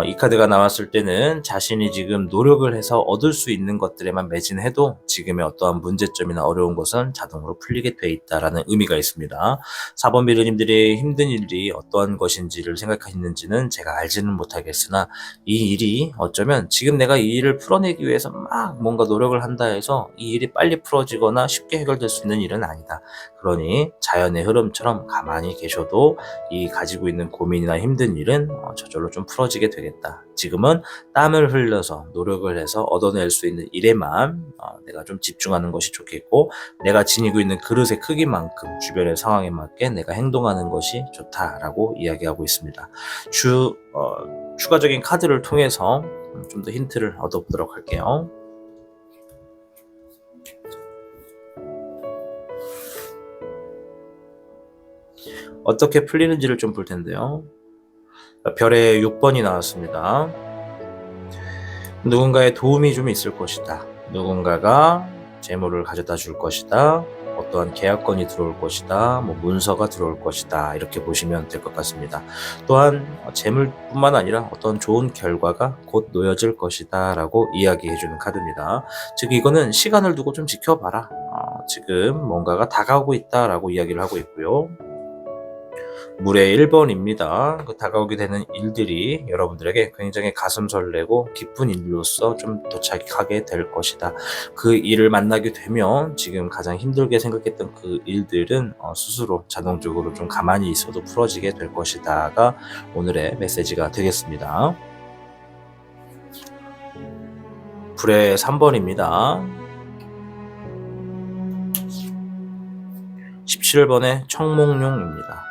이 카드가 나왔을 때는 자신이 지금 노력을 해서 얻을 수 있는 것들에만 매진해도 지금의 어떠한 문제점이나 어려운 것은 자동으로 풀리게 돼 있다라는 의미가 있습니다. 4번 미르님들의 힘든 일이 어떠한 것인지를 생각하시는지는 제가 알지는 못하겠으나 이 일이 어쩌면 지금 내가 이 일을 풀어내기 위해서 막 뭔가 노력을 한다 해서 이 일이 빨리 풀어지거나 쉽게 해결될 수 있는 일은 아니다. 그러니 자연의 흐름처럼 가만히 계셔도 이 가지고 있는 고민이나 힘든 일은 저절로 좀 풀어지게 되겠다. 지금은 땀을 흘려서 노력을 해서 얻어낼 수 있는 일에만 내가 좀 집중하는 것이 좋겠고, 내가 지니고 있는 그릇의 크기만큼 주변의 상황에 맞게 내가 행동하는 것이 좋다라고 이야기하고 있습니다. 추가적인 카드를 통해서 좀 더 힌트를 얻어보도록 할게요. 어떻게 풀리는지를 좀 볼 텐데요. 별의 6번이 나왔습니다. 누군가의 도움이 좀 있을 것이다. 누군가가 재물을 가져다 줄 것이다. 어떠한 계약건이 들어올 것이다. 문서가 들어올 것이다. 이렇게 보시면 될 것 같습니다. 또한 재물뿐만 아니라 어떤 좋은 결과가 곧 놓여질 것이다 라고 이야기해주는 카드입니다. 즉 이거는 시간을 두고 좀 지켜봐라. 지금 뭔가가 다가오고 있다 라고 이야기를 하고 있고요. 물의 1번입니다. 다가오게 되는 일들이 여러분들에게 굉장히 가슴 설레고 기쁜 일로서 좀 도착하게 될 것이다. 그 일을 만나게 되면 지금 가장 힘들게 생각했던 그 일들은 스스로 자동적으로 좀 가만히 있어도 풀어지게 될 것이다가 오늘의 메시지가 되겠습니다. 불의 3번입니다. 17번의 청몽룡입니다.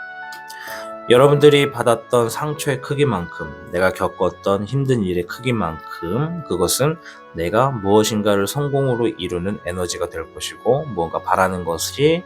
여러분들이 받았던 상처의 크기만큼, 내가 겪었던 힘든 일의 크기만큼 그것은 내가 무엇인가를 성공으로 이루는 에너지가 될 것이고, 뭔가 바라는 것이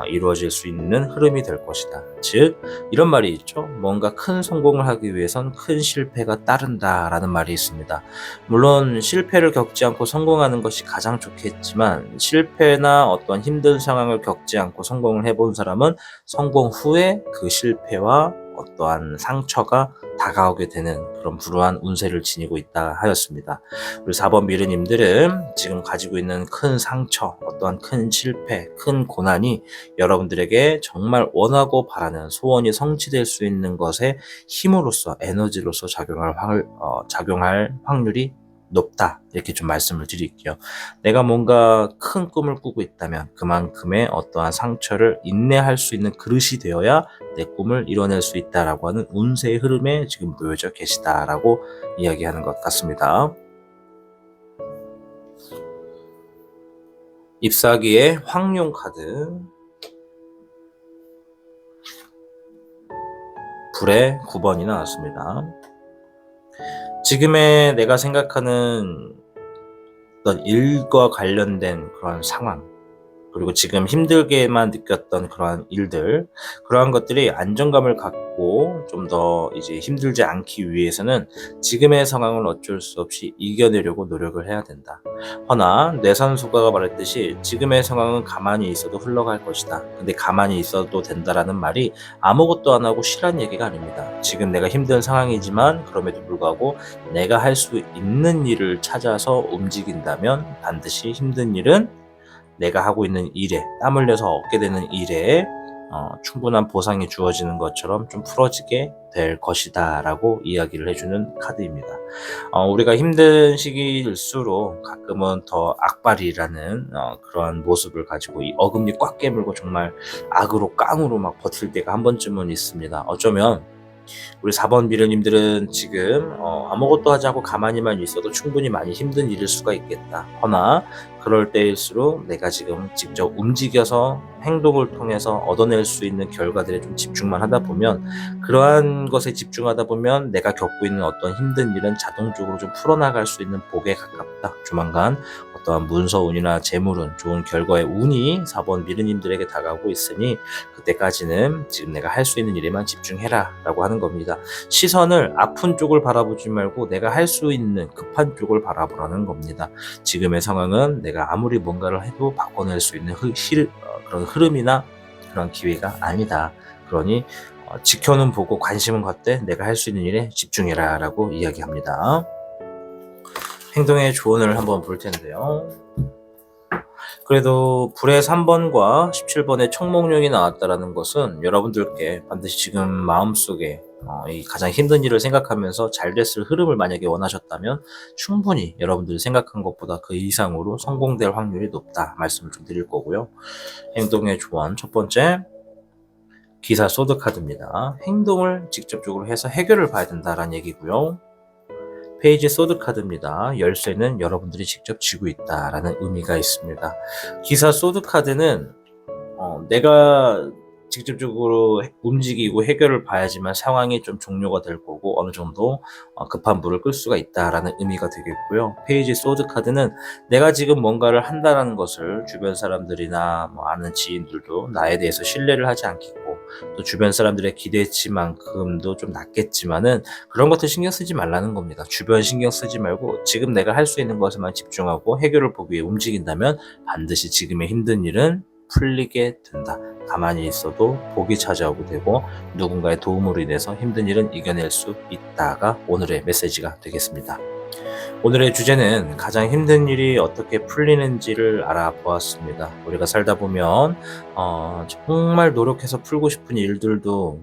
이루어질 수 있는 흐름이 될 것이다. 즉 이런 말이 있죠. 뭔가 큰 성공을 하기 위해선 큰 실패가 따른다 라는 말이 있습니다. 물론 실패를 겪지 않고 성공하는 것이 가장 좋겠지만, 실패나 어떠한 힘든 상황을 겪지 않고 성공을 해본 사람은 성공 후에 그 실패와 어떠한 상처가 다가오게 되는 그런 불우한 운세를 지니고 있다 하였습니다. 우리 4번 미르님들은 지금 가지고 있는 큰 상처, 어떠한 큰 실패, 큰 고난이 여러분들에게 정말 원하고 바라는 소원이 성취될 수 있는 것에 힘으로써, 에너지로서 작용할 확률이 높다, 이렇게 좀 말씀을 드릴게요. 내가 뭔가 큰 꿈을 꾸고 있다면 그만큼의 어떠한 상처를 인내할 수 있는 그릇이 되어야 내 꿈을 이뤄낼 수 있다라고 하는 운세의 흐름에 지금 놓여져 계시다라고 이야기하는 것 같습니다. 잎사귀의 황룡 카드, 불의 9번이 나왔습니다. 지금의 내가 생각하는 어떤 일과 관련된 그런 상황, 그리고 지금 힘들게만 느꼈던 그러한 일들, 그러한 것들이 안정감을 갖고 좀 더 이제 힘들지 않기 위해서는 지금의 상황을 어쩔 수 없이 이겨내려고 노력을 해야 된다. 허나 뇌산소가가 말했듯이 지금의 상황은 가만히 있어도 흘러갈 것이다. 근데 가만히 있어도 된다라는 말이 아무것도 안 하고 쉬란 얘기가 아닙니다. 지금 내가 힘든 상황이지만 그럼에도 불구하고 내가 할 수 있는 일을 찾아서 움직인다면 반드시 힘든 일은 내가 하고 있는 일에, 땀 흘려서 얻게 되는 일에 충분한 보상이 주어지는 것처럼 좀 풀어지게 될 것이다 라고 이야기를 해주는 카드입니다. 우리가 힘든 시기일수록 가끔은 더 악발이라는 그런 모습을 가지고 이 어금니 꽉 깨물고 정말 악으로 깡으로 막 버틸 때가 한 번쯤은 있습니다. 어쩌면 우리 4번 미르님들은 지금 아무것도 하지 않고 가만히만 있어도 충분히 많이 힘든 일일 수가 있겠다. 허나 그럴 때일수록 내가 지금 직접 움직여서 행동을 통해서 얻어낼 수 있는 결과들에 좀 집중만 하다 보면, 그러한 것에 집중하다 보면 내가 겪고 있는 어떤 힘든 일은 자동적으로 좀 풀어나갈 수 있는 복에 가깝다. 조만간 어떠한 문서운이나 재물운, 좋은 결과의 운이 4번 미르님들에게 다가오고 있으니 그때까지는 지금 내가 할 수 있는 일에만 집중해라 라고 하는 겁니다. 시선을 아픈 쪽을 바라보지 말고 내가 할 수 있는 급한 쪽을 바라보라는 겁니다. 지금의 상황은 내가 아무리 뭔가를 해도 바꿔낼 수 있는 그런 흐름이나 그런 기회가 아니다. 그러니 지켜는 보고 관심은 갖되 내가 할 수 있는 일에 집중해라 라고 이야기합니다. 행동의 조언을 한번 볼 텐데요. 그래도 불의 3번과 17번의 청목령이 나왔다라는 것은 여러분들께 반드시 지금 마음속에 이 가장 힘든 일을 생각하면서 잘 됐을 흐름을 만약에 원하셨다면 충분히 여러분들이 생각한 것보다 그 이상으로 성공될 확률이 높다 말씀을 좀 드릴 거고요. 행동의 조언 첫 번째, 기사 소드 카드입니다. 행동을 직접적으로 해서 해결을 봐야 된다라는 얘기고요. 페이지 소드 카드입니다. 열쇠는 여러분들이 직접 쥐고 있다라는 의미가 있습니다. 기사 소드 카드는 내가 직접적으로 움직이고 해결을 봐야지만 상황이 좀 종료가 될 거고 어느 정도 급한 불을 끌 수가 있다라는 의미가 되겠고요. 페이지 소드 카드는 내가 지금 뭔가를 한다는 것을 주변 사람들이나 아는 지인들도 나에 대해서 신뢰를 하지 않겠고, 또 주변 사람들의 기대치만큼도 좀 낮겠지만은 그런 것들 신경 쓰지 말라는 겁니다. 주변 신경 쓰지 말고 지금 내가 할 수 있는 것에만 집중하고 해결을 보기 위해 움직인다면 반드시 지금의 힘든 일은 풀리게 된다. 가만히 있어도 복이 찾아오게 되고 누군가의 도움으로 인해서 힘든 일은 이겨낼 수 있다가 오늘의 메시지가 되겠습니다. 오늘의 주제는 가장 힘든 일이 어떻게 풀리는지를 알아보았습니다. 우리가 살다 보면 정말 노력해서 풀고 싶은 일들도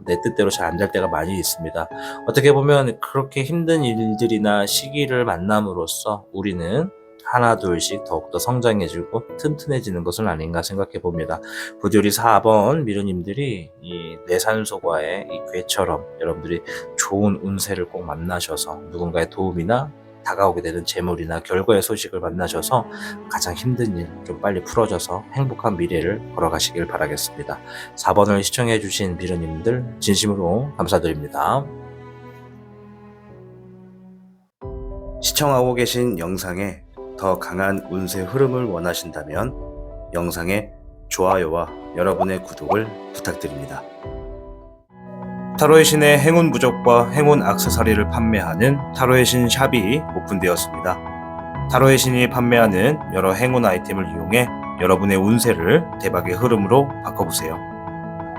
내 뜻대로 잘 안 될 때가 많이 있습니다. 어떻게 보면 그렇게 힘든 일들이나 시기를 만남으로써 우리는 하나 둘씩 더욱더 성장해지고 튼튼해지는 것은 아닌가 생각해 봅니다. 부디 우리 4번 미르님들이 이 뇌산소과의 이 괴처럼 여러분들이 좋은 운세를 꼭 만나셔서 누군가의 도움이나 다가오게 되는 재물이나 결과의 소식을 만나셔서 가장 힘든 일 좀 빨리 풀어져서 행복한 미래를 걸어가시길 바라겠습니다. 4번을 시청해 주신 미르님들 진심으로 감사드립니다. 시청하고 계신 영상에 더 강한 운세 흐름을 원하신다면 영상에 좋아요와 여러분의 구독을 부탁드립니다. 타로의 신의 행운 부적과 행운 액세서리를 판매하는 타로의 신 샵이 오픈되었습니다. 타로의 신이 판매하는 여러 행운 아이템을 이용해 여러분의 운세를 대박의 흐름으로 바꿔보세요.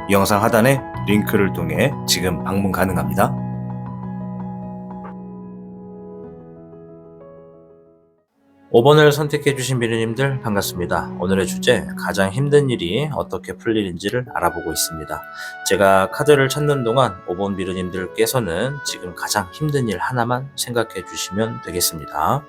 이 영상 하단에 링크를 통해 지금 방문 가능합니다. 5번을 선택해주신 미르님들 반갑습니다. 오늘의 주제, 가장 힘든 일이 어떻게 풀리는지를 알아보고 있습니다. 제가 카드를 찾는 동안 5번 미르님들께서는 지금 가장 힘든 일 하나만 생각해 주시면 되겠습니다.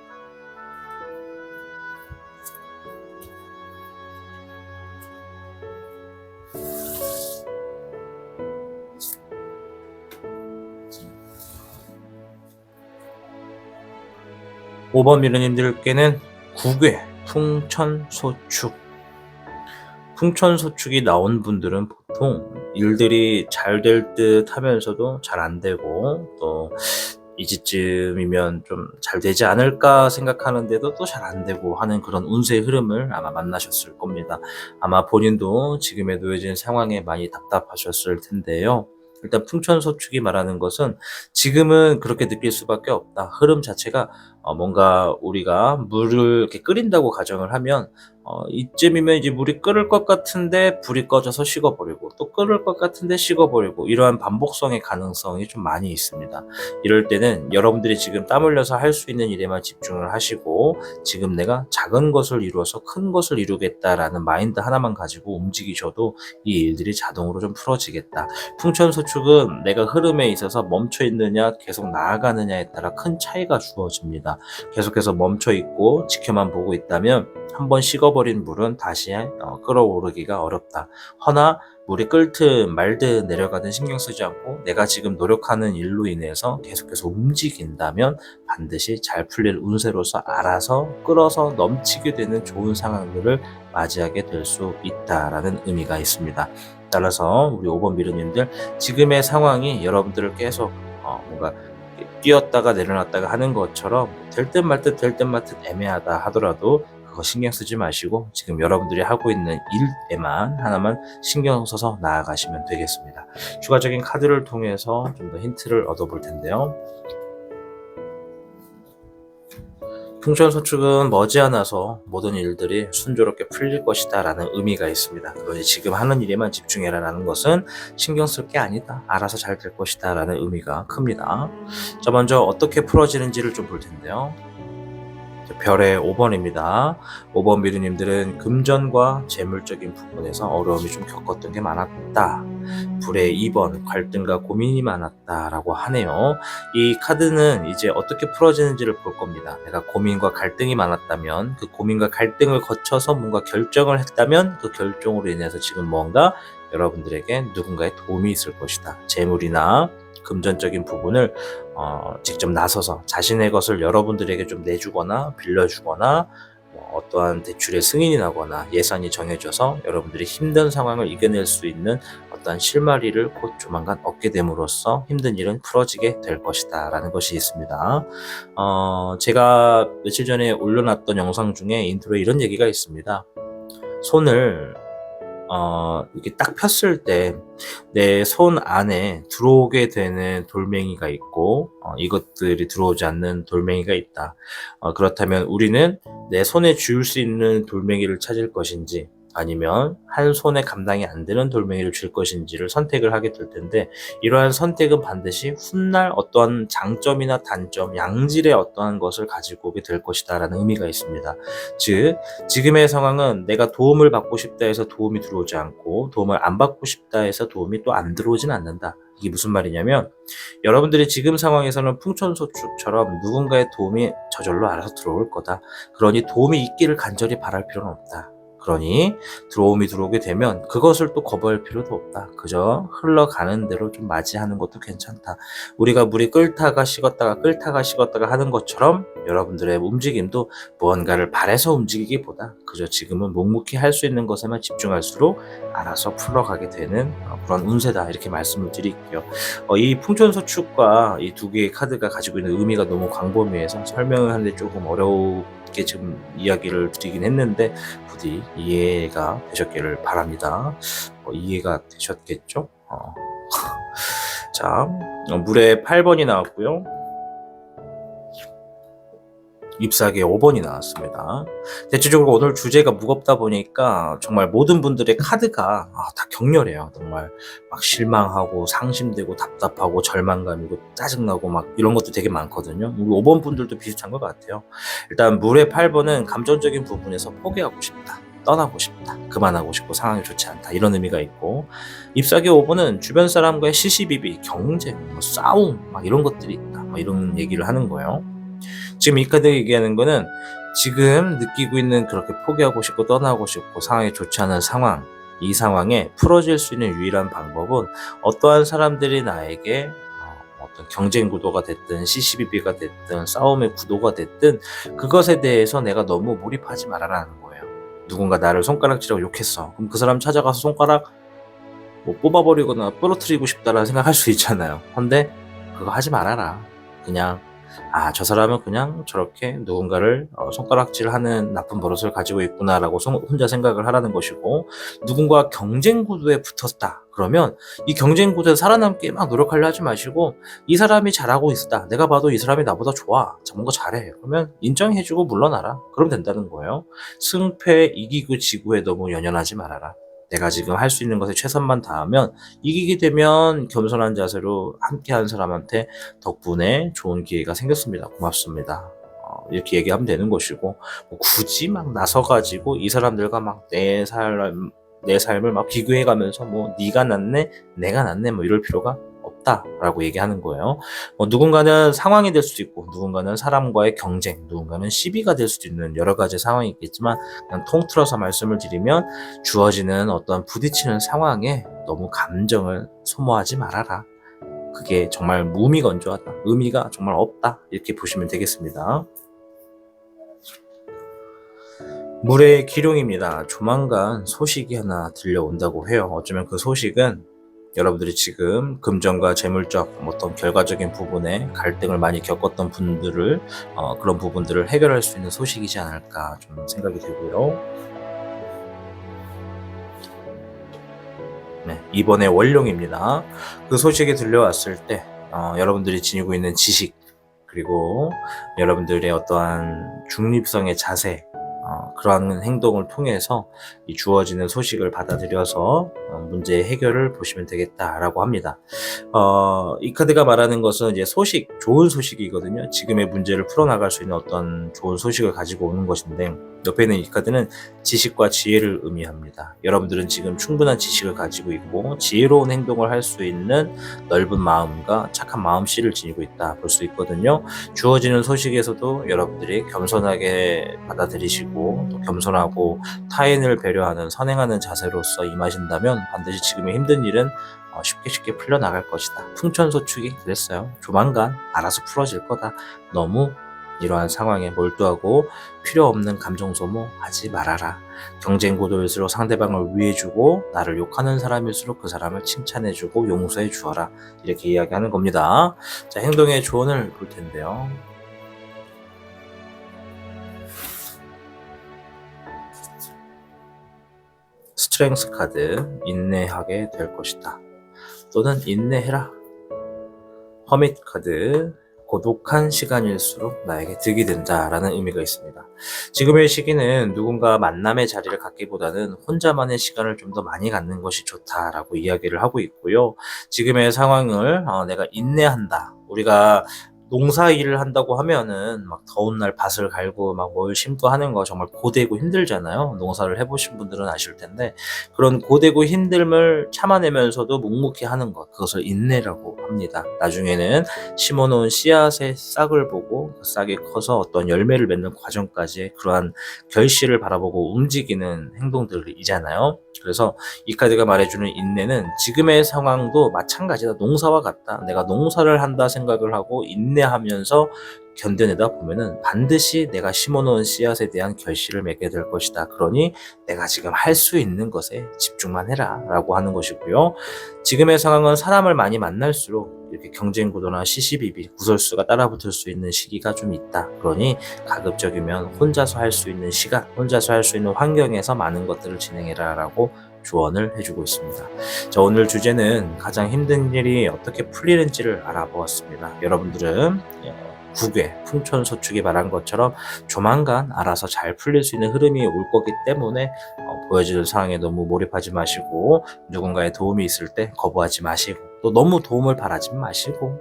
오 번 미르님들께는 국외 풍천소축. 풍천소축이 나온 분들은 보통 일들이 잘 될 듯 하면서도 잘 안 되고, 또 이제쯤이면 좀 잘 되지 않을까 생각하는데도 또 잘 안 되고 하는 그런 운세의 흐름을 아마 만나셨을 겁니다. 아마 본인도 지금에 놓여진 상황에 많이 답답하셨을 텐데요. 일단 풍천소축이 말하는 것은 지금은 그렇게 느낄 수밖에 없다. 흐름 자체가 뭔가 우리가 물을 이렇게 끓인다고 가정을 하면 이쯤이면 이제 물이 끓을 것 같은데 불이 꺼져서 식어버리고, 또 끓을 것 같은데 식어버리고, 이러한 반복성의 가능성이 좀 많이 있습니다. 이럴 때는 여러분들이 지금 땀 흘려서 할 수 있는 일에만 집중을 하시고, 지금 내가 작은 것을 이루어서 큰 것을 이루겠다라는 마인드 하나만 가지고 움직이셔도 이 일들이 자동으로 좀 풀어지겠다. 풍천소축은 내가 흐름에 있어서 멈춰 있느냐 계속 나아가느냐에 따라 큰 차이가 주어집니다. 계속해서 멈춰 있고 지켜만 보고 있다면 한번 식어버린 물은 다시 끓어오르기가 어렵다. 허나 물이 끓듯 말듯 내려가든 신경 쓰지 않고 내가 지금 노력하는 일로 인해서 계속해서 움직인다면 반드시 잘 풀릴 운세로서 알아서 끓어서 넘치게 되는 좋은 상황들을 맞이하게 될 수 있다라는 의미가 있습니다. 따라서 우리 5번 미르님들, 지금의 상황이 여러분들을 계속 뭔가 뛰었다가 내려놨다가 하는 것처럼 될 듯 말 듯 될 듯 말 듯 애매하다 하더라도 그거 신경 쓰지 마시고 지금 여러분들이 하고 있는 일에만 하나만 신경 써서 나아가시면 되겠습니다. 추가적인 카드를 통해서 좀 더 힌트를 얻어볼 텐데요. 풍천소축은 머지않아서 모든 일들이 순조롭게 풀릴 것이다 라는 의미가 있습니다. 그러니 지금 하는 일에만 집중해라 라는 것은 신경 쓸 게 아니다, 알아서 잘 될 것이다 라는 의미가 큽니다. 자, 먼저 어떻게 풀어지는지를 좀 볼 텐데요. 별의 5번입니다. 5번 미르님들은 금전과 재물적인 부분에서 어려움이 좀 겪었던 게 많았다. 불의 2번, 갈등과 고민이 많았다라고 하네요. 이 카드는 이제 어떻게 풀어지는지를 볼 겁니다. 내가 고민과 갈등이 많았다면 그 고민과 갈등을 거쳐서 뭔가 결정을 했다면 그 결정으로 인해서 지금 뭔가 여러분들에게 누군가의 도움이 있을 것이다. 재물이나 금전적인 부분을 직접 나서서 자신의 것을 여러분들에게 좀 내주거나 빌려주거나, 어떠한 대출의 승인이 나거나 예산이 정해져서 여러분들이 힘든 상황을 이겨낼 수 있는 어떠한 실마리를 곧 조만간 얻게 됨으로써 힘든 일은 풀어지게 될 것이다 라는 것이 있습니다. 제가 며칠 전에 올려놨던 영상 중에 인트로에 이런 얘기가 있습니다. 손을 이렇게 딱 폈을 때 내 손 안에 들어오게 되는 돌멩이가 있고, 이것들이 들어오지 않는 돌멩이가 있다. 그렇다면 우리는 내 손에 쥐울 수 있는 돌멩이를 찾을 것인지, 아니면 한 손에 감당이 안 되는 돌멩이를 줄 것인지를 선택을 하게 될 텐데, 이러한 선택은 반드시 훗날 어떠한 장점이나 단점, 양질의 어떠한 것을 가지고 오게 될 것이다 라는 의미가 있습니다. 즉, 지금의 상황은 내가 도움을 받고 싶다 해서 도움이 들어오지 않고, 도움을 안 받고 싶다 해서 도움이 또 안 들어오진 않는다. 이게 무슨 말이냐면, 여러분들이 지금 상황에서는 풍천소축처럼 누군가의 도움이 저절로 알아서 들어올 거다. 그러니 도움이 있기를 간절히 바랄 필요는 없다. 그러니 도움이 들어오게 되면 그것을 또 거부할 필요도 없다. 그저 흘러가는 대로 좀 맞이하는 것도 괜찮다. 우리가 물이 끓다가 식었다가 하는 것처럼 여러분들의 움직임도 무언가를 바래서 움직이기보다 그저 지금은 묵묵히 할 수 있는 것에만 집중할수록 알아서 풀어가게 되는 그런 운세다, 이렇게 말씀을 드릴게요. 이 풍천소축과 이 두 개의 카드가 가지고 있는 의미가 너무 광범위해서 설명을 하는데 조금 어렵게 지금 이야기를 드리긴 했는데 부디 이해가 되셨기를 바랍니다. 이해가 되셨겠죠? 자, 물에 8번이 나왔고요. 잎사귀에 5번이 나왔습니다. 대체적으로 오늘 주제가 무겁다 보니까 정말 모든 분들의 카드가 다 격렬해요. 정말 막 실망하고 상심되고 답답하고 절망감이고 짜증나고 막 이런 것도 되게 많거든요. 우리 5번 분들도 비슷한 것 같아요. 일단 물의 8번은 감정적인 부분에서 포기하고 싶다. 떠나고 싶다. 그만하고 싶고 상황이 좋지 않다. 이런 의미가 있고, 잎사귀 5번은 주변 사람과의 시시비비, 경쟁, 싸움 막 이런 것들이 있다. 이런 얘기를 하는 거예요. 지금 이 카드 얘기하는 거는 지금 느끼고 있는 그렇게 포기하고 싶고 떠나고 싶고 상황이 좋지 않은 상황, 이 상황에 풀어질 수 있는 유일한 방법은 어떠한 사람들이 나에게 어떤 경쟁 구도가 됐든 시시비비가 됐든 싸움의 구도가 됐든 그것에 대해서 내가 너무 몰입하지 말아라는 거예요. 누군가 나를 손가락질하고 욕했어. 그럼 그 사람 찾아가서 손가락 뽑아버리거나 부러뜨리고 싶다라는 생각할 수 있잖아요. 근데 그거 하지 말아라. 그냥 저 사람은 그냥 저렇게 누군가를 손가락질하는 나쁜 버릇을 가지고 있구나라고 혼자 생각을 하라는 것이고, 누군가 경쟁 구도에 붙었다 그러면 이 경쟁 구도에 살아남기 막 노력하려 하지 마시고, 이 사람이 잘하고 있다, 내가 봐도 이 사람이 나보다 좋아, 뭔가 잘해, 그러면 인정해주고 물러나라. 그러면 된다는 거예요. 승패 이기고 지구에 너무 연연하지 말아라. 내가 지금 할 수 있는 것에 최선만 다하면 이기게 되면 겸손한 자세로 함께한 사람한테 덕분에 좋은 기회가 생겼습니다. 고맙습니다. 이렇게 얘기하면 되는 것이고, 굳이 막 나서가지고 이 사람들과 막 내 삶을 막 비교해가면서 네가 낫네, 내가 낫네 이럴 필요가 없다라고 얘기하는 거예요. 누군가는 상황이 될 수도 있고, 누군가는 사람과의 경쟁, 누군가는 시비가 될 수도 있는 여러 가지 상황이 있겠지만, 그냥 통틀어서 말씀을 드리면 주어지는 어떤 부딪히는 상황에 너무 감정을 소모하지 말아라. 그게 정말 무미건조하다, 의미가 정말 없다, 이렇게 보시면 되겠습니다. 물의 기룡입니다. 조만간 소식이 하나 들려온다고 해요. 어쩌면 그 소식은 여러분들이 지금 금전과 재물적 어떤 결과적인 부분에 갈등을 많이 겪었던 분들을 그런 부분들을 해결할 수 있는 소식이지 않을까 좀 생각이 들고요. 네, 이번에 월룡입니다. 그 소식이 들려왔을 때 여러분들이 지니고 있는 지식, 그리고 여러분들의 어떠한 중립성의 자세, 그러한 행동을 통해서 이 주어지는 소식을 받아들여서 문제의 해결을 보시면 되겠다라고 합니다. 이 카드가 말하는 것은 이제 소식, 좋은 소식이거든요. 지금의 문제를 풀어나갈 수 있는 어떤 좋은 소식을 가지고 오는 것인데, 옆에 있는 이 카드는 지식과 지혜를 의미합니다. 여러분들은 지금 충분한 지식을 가지고 있고 지혜로운 행동을 할 수 있는 넓은 마음과 착한 마음씨를 지니고 있다 볼 수 있거든요. 주어지는 소식에서도 여러분들이 겸손하게 받아들이시고 또 겸손하고 타인을 배려하는 선행하는 자세로서 임하신다면 반드시 지금의 힘든 일은 쉽게 풀려나갈 것이다. 풍천소축이 그랬어요. 조만간 알아서 풀어질 거다. 너무 이러한 상황에 몰두하고 필요 없는 감정 소모하지 말아라. 경쟁 구도일수록 상대방을 위해주고 나를 욕하는 사람일수록 그 사람을 칭찬해주고 용서해 주어라. 이렇게 이야기하는 겁니다. 자, 행동의 조언을 볼 텐데요. 스트렝스 카드, 인내하게 될 것이다. 또는 인내해라. 허밋 카드, 고독한 시간일수록 나에게 득이 된다라는 의미가 있습니다. 지금의 시기는 누군가 만남의 자리를 갖기보다는 혼자만의 시간을 좀 더 많이 갖는 것이 좋다라고 이야기를 하고 있고요. 지금의 상황을 내가 인내한다. 우리가 농사 일을 한다고 하면은 막 더운 날 밭을 갈고 막 뭘 심고 하는 거 정말 고되고 힘들잖아요. 농사를 해보신 분들은 아실 텐데, 그런 고되고 힘듦을 참아내면서도 묵묵히 하는 것, 그것을 인내라고 합니다. 나중에는 심어놓은 씨앗의 싹을 보고 그 싹이 커서 어떤 열매를 맺는 과정까지 그러한 결실을 바라보고 움직이는 행동들이잖아요. 그래서 이 카드가 말해주는 인내는 지금의 상황도 마찬가지다. 농사와 같다. 내가 농사를 한다 생각을 하고 인내하면서 견뎌내다 보면은 반드시 내가 심어놓은 씨앗에 대한 결실을 맺게 될 것이다. 그러니 내가 지금 할 수 있는 것에 집중만 해라 라고 하는 것이고요. 지금의 상황은 사람을 많이 만날수록 이렇게 경쟁 구도나 시시비비, 구설수가 따라붙을 수 있는 시기가 좀 있다. 그러니 가급적이면 혼자서 할 수 있는 시간, 혼자서 할 수 있는 환경에서 많은 것들을 진행해라 라고 조언을 해주고 있습니다. 자, 오늘 주제는 가장 힘든 일이 어떻게 풀리는지를 알아보았습니다. 여러분들은 국외 풍천소축이 말한 것처럼 조만간 알아서 잘 풀릴 수 있는 흐름이 올 거기 때문에 보여지는 상황에 너무 몰입하지 마시고, 누군가의 도움이 있을 때 거부하지 마시고, 또 너무 도움을 바라지 마시고,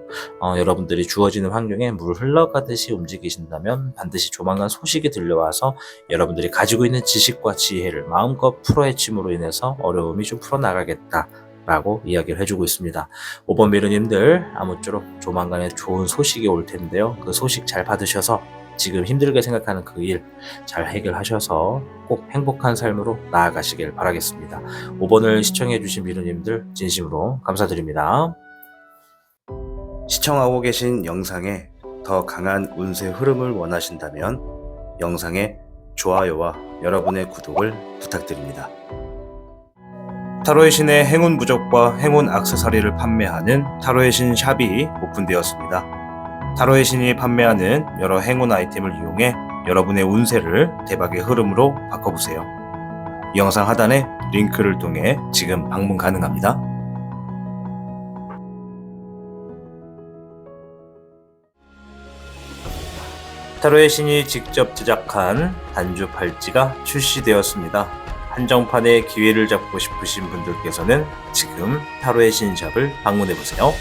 여러분들이 주어지는 환경에 물 흘러가듯이 움직이신다면 반드시 조만간 소식이 들려와서 여러분들이 가지고 있는 지식과 지혜를 마음껏 풀어헤침으로 인해서 어려움이 좀 풀어나가겠다 라고 이야기를 해주고 있습니다. 5번 미르님들, 아무쪼록 조만간에 좋은 소식이 올 텐데요. 그 소식 잘 받으셔서 지금 힘들게 생각하는 그 일 잘 해결하셔서 꼭 행복한 삶으로 나아가시길 바라겠습니다. 5번을 시청해주신 미르님들 진심으로 감사드립니다. 시청하고 계신 영상에 더 강한 운세 흐름을 원하신다면 영상에 좋아요와 여러분의 구독을 부탁드립니다. 타로의 신의 행운 부적과 행운 액세서리를 판매하는 타로의 신 샵이 오픈되었습니다. 타로의 신이 판매하는 여러 행운 아이템을 이용해 여러분의 운세를 대박의 흐름으로 바꿔보세요. 이 영상 하단에 링크를 통해 지금 방문 가능합니다. 타로의 신이 직접 제작한 단주 팔찌가 출시되었습니다. 한정판의 기회를 잡고 싶으신 분들께서는 지금 타로의 신샵을 방문해보세요.